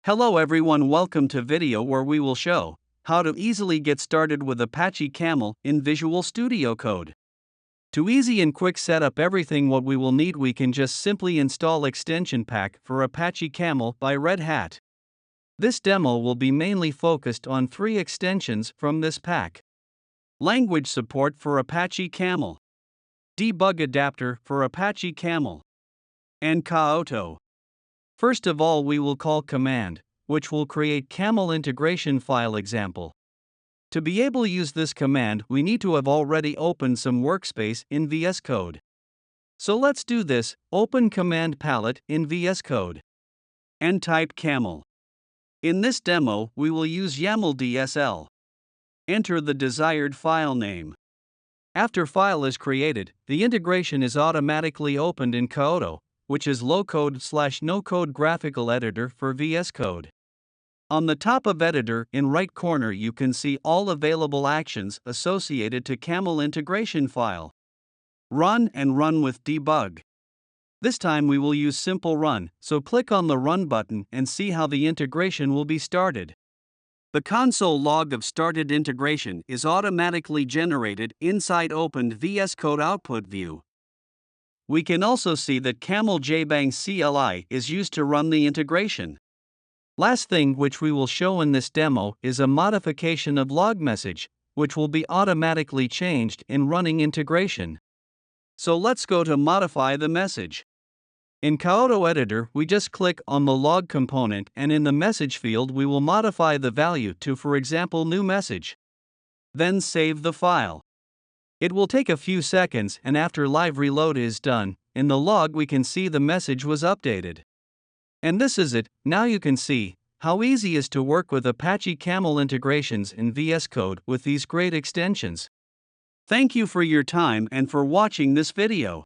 Hello everyone, welcome to video where we will show how to easily get started with Apache Camel in Visual Studio Code. To easy and quick set up everything what we will need, we can just simply install extension pack for Apache Camel by Red Hat. This demo will be mainly focused on 3 extensions from this pack. Language support for Apache Camel, Debug adapter for Apache Camel, and Kaoto. First of all, we will call command, which will create Camel integration file example. To be able to use this command, we need to have already opened some workspace in VS Code. So let's do this. Open command palette in VS Code and type camel. In this demo, we will use YAML DSL. Enter the desired file name. After file is created, the integration is automatically opened in Kaoto, which is low-code/no-code graphical editor for VS Code. On the top of editor in right corner you can see all available actions associated to Camel integration file. Run and run with debug. This time we will use simple run, so click on the run button and see how the integration will be started. The console log of started integration is automatically generated inside opened VS Code output view. We can also see that Camel JBang CLI is used to run the integration. Last thing which we will show in this demo is a modification of log message, which will be automatically changed in running integration. So let's go to modify the message. In Kaoto editor, we just click on the log component and in the message field we will modify the value to, for example, new message. Then save the file. It will take a few seconds, and after live reload is done, in the log we can see the message was updated. And this is it. Now you can see how easy it is to work with Apache Camel integrations in VS Code with these great extensions. Thank you for your time and for watching this video.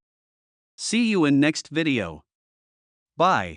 See you in next video. Bye.